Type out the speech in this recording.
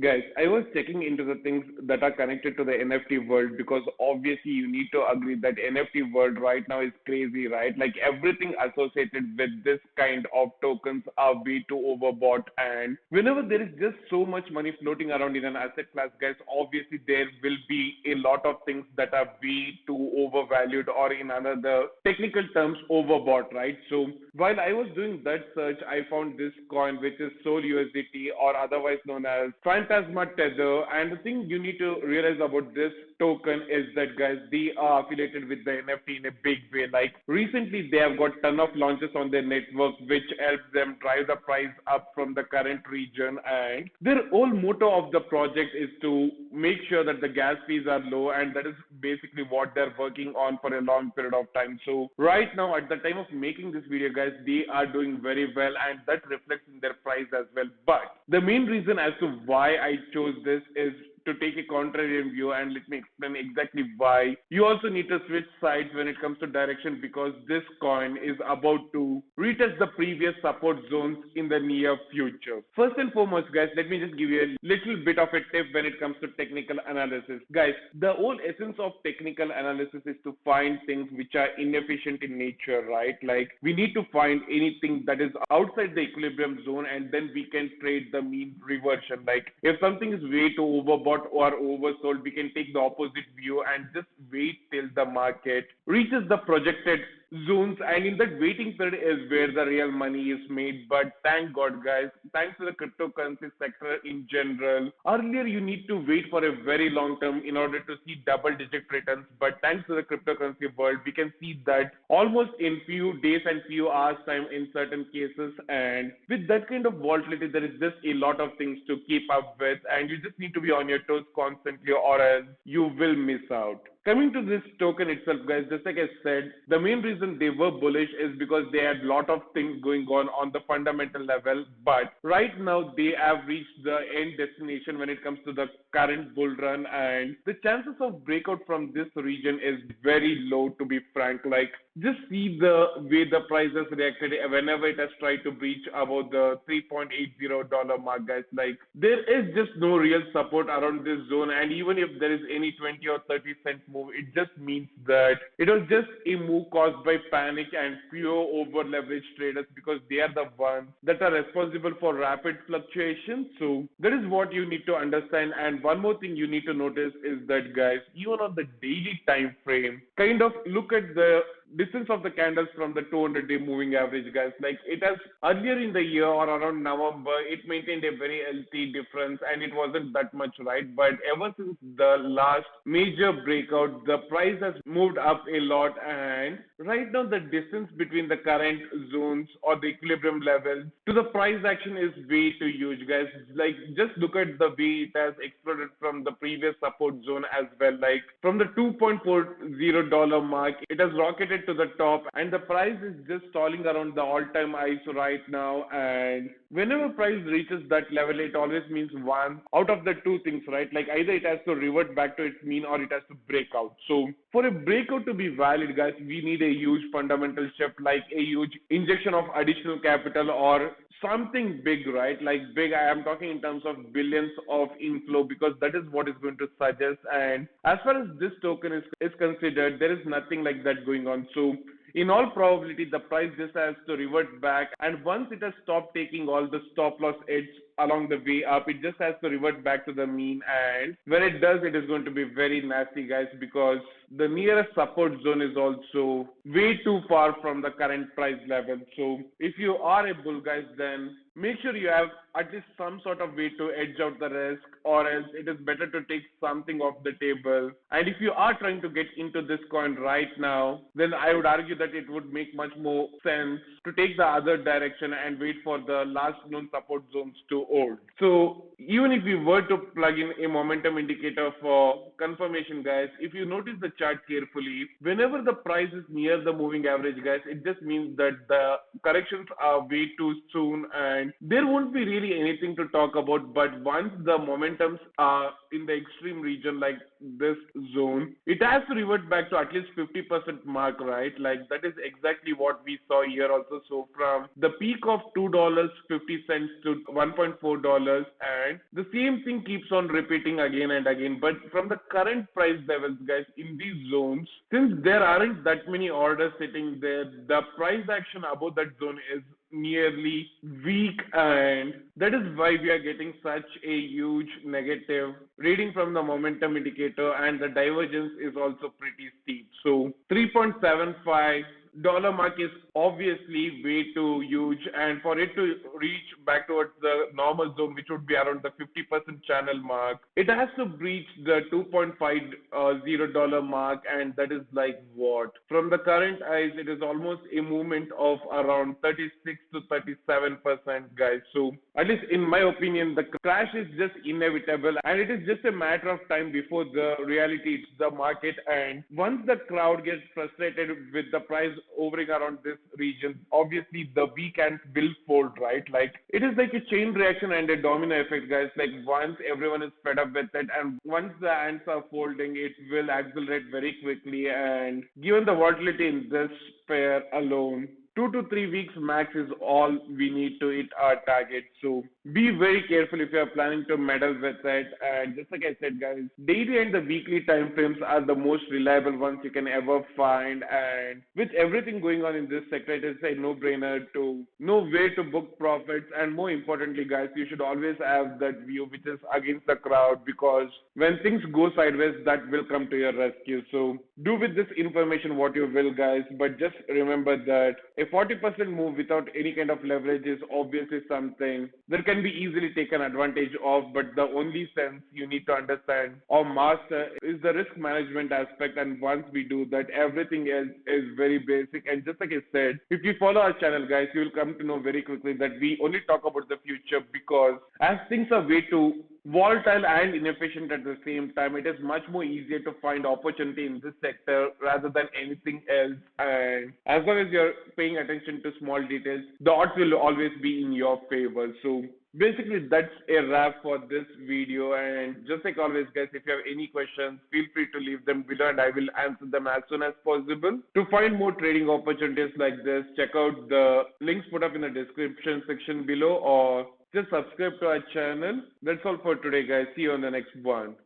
Guys, I was checking into the things that are connected to the NFT world because obviously you need to agree that NFT world right now is crazy, right? Like everything associated with this kind of tokens are way too overbought, and whenever there is just so much money floating around in an asset class, guys, obviously there will be a lot of things that are way too overvalued or in another technical terms overbought, right? So while I was doing that search, I found this coin which is Sol USDT or otherwise known as Phantasma Tether. And the thing you need to realize about this token is that guys, they are affiliated with the NFT in a big way. Like recently, they have got ton of launches on their network, which helps them drive the price up from the current region. And their whole motto of the project is to make sure that the gas fees are low, and that is basically what they're working on for a long period of time. So right now, at the time of making this video, guys, they are doing very well, and that reflects in their price as well. But the main reason as to why I chose this is to take a contrarian view, and let me explain exactly why. You also need to switch sides when it comes to direction because this coin is about to retest the previous support zones in the near future. First and foremost, guys, let me just give you a little bit of a tip when it comes to technical analysis. Guys, the whole essence of technical analysis is to find things which are inefficient in nature, right? Like we need to find anything that is outside the equilibrium zone, and then we can trade the mean reversion. Like if something is way too overbought or oversold, we can take the opposite view and just wait till the market reaches the projected zones, and in that waiting period is where the real money is made. But thank God, guys, thanks to the cryptocurrency sector in general, earlier you need to wait for a very long term in order to see double digit returns, but thanks to the cryptocurrency world we can see that almost in few days and few hours time in certain cases. And with that kind of volatility, there is just a lot of things to keep up with, and you just need to be on your toes constantly or else you will miss out. Coming to this token itself, guys, just like I said, the main reason they were bullish is because they had a lot of things going on the fundamental level. But right now, they have reached the end destination when it comes to the current bull run, and the chances of breakout from this region is very low, to be frank. Like, just see the way the price has reacted whenever it has tried to breach about the $3.80 mark, guys. Like, there is just no real support around this zone, and even if there is any 20 or 30 cent move, it just means that it was just a move caused by panic and few over leveraged traders because they are the ones that are responsible for rapid fluctuation. So that is what you need to understand. And one more thing you need to notice is that, guys, even on the daily time frame, kind of look at the distance of the candles from the 200-day moving average, guys. Like it has earlier in the year or around November, it maintained a very healthy difference and it wasn't that much, right? But ever since the last major breakout, the price has moved up a lot, and right now the distance between the current zones or the equilibrium levels to the price action is way too huge, guys. Like just look at the way it has exploded from the previous support zone as well. Like from the $2.40 mark, it has rocketed to the top, and the price is just stalling around the all-time highs right now. And whenever price reaches that level, it always means one out of the two things, right? Like either it has to revert back to its mean or it has to break out. So for a breakout to be valid, guys, we need a huge fundamental shift, like a huge injection of additional capital or something big, right? Like big, I am talking in terms of billions of inflow because that is what is going to suggest. And as far as this token is considered, there is nothing like that going on. So in all probability, the price just has to revert back. And once it has stopped taking all the stop loss edge along the way up, it just has to revert back to the mean. And when it does, it is going to be very nasty, guys, because the nearest support zone is also way too far from the current price level. So if you are a bull, guys, then make sure you have at least some sort of way to edge out the risk, or else it is better to take something off the table. And if you are trying to get into this coin right now, then I would argue that it would make much more sense to take the other direction and wait for the last known support zones to hold. So even if you were to plug in a momentum indicator for confirmation, guys, if you notice the chart carefully, whenever the price is near the moving average, guys, it just means that the corrections are way too soon and there won't be really anything to talk about. But once the momentums are in the extreme region, like this zone, it has to revert back to at least 50% mark, right? Like that is exactly what we saw here also. So from the peak of $2.50 to $1.4, and the same thing keeps on repeating again and again. But from the current price levels, guys, in these zones, since there aren't that many orders sitting there, the price action above that zone is nearly weak, and that is why we are getting such a huge negative reading from the momentum indicator, and the divergence is also pretty steep. So 3.75 dollar mark is obviously way too huge, and for it to reach back towards the normal zone, which would be around the 50% channel mark, it has to breach the 2.50 dollar mark, and that is like what? From the current highs, it is almost a movement of around 36 to 37%, guys. So at least in my opinion, the crash is just inevitable, and it is just a matter of time before the reality hits the market. And once the crowd gets frustrated with the price hovering around this region, obviously the weekends will fold, right? Like it is like a chain reaction and a domino effect, guys. Like once everyone is fed up with it, and once the ants are folding, it will accelerate very quickly. And given the volatility in this pair alone, 2 to 3 weeks max is all we need to hit our target. So be very careful if you are planning to meddle with it. And just like I said, guys, daily and the weekly time frames are the most reliable ones you can ever find. And with everything going on in this sector, it is a no-brainer to know where to book profits. And more importantly, guys, you should always have that view which is against the crowd, because when things go sideways, that will come to your rescue. So do with this information what you will, guys, but just remember that a 40% move without any kind of leverage is obviously something that can be easily taken advantage of, but the only sense you need to understand or master is the risk management aspect. And once we do that, everything else is very basic. And just like I said, if you follow our channel, guys, you will come to know very quickly that we only talk about the future, because as things are way too volatile and inefficient at the same time, it is much more easier to find opportunity in this sector rather than anything else. And as long as you're paying attention to small details, the odds will always be in your favor. So basically, that's a wrap for this video. And just like always, guys, if you have any questions, feel free to leave them below and I will answer them as soon as possible. To find more trading opportunities like this, check out the links put up in the description section below, or just subscribe to our channel. That's all for today, guys. See you on the next one.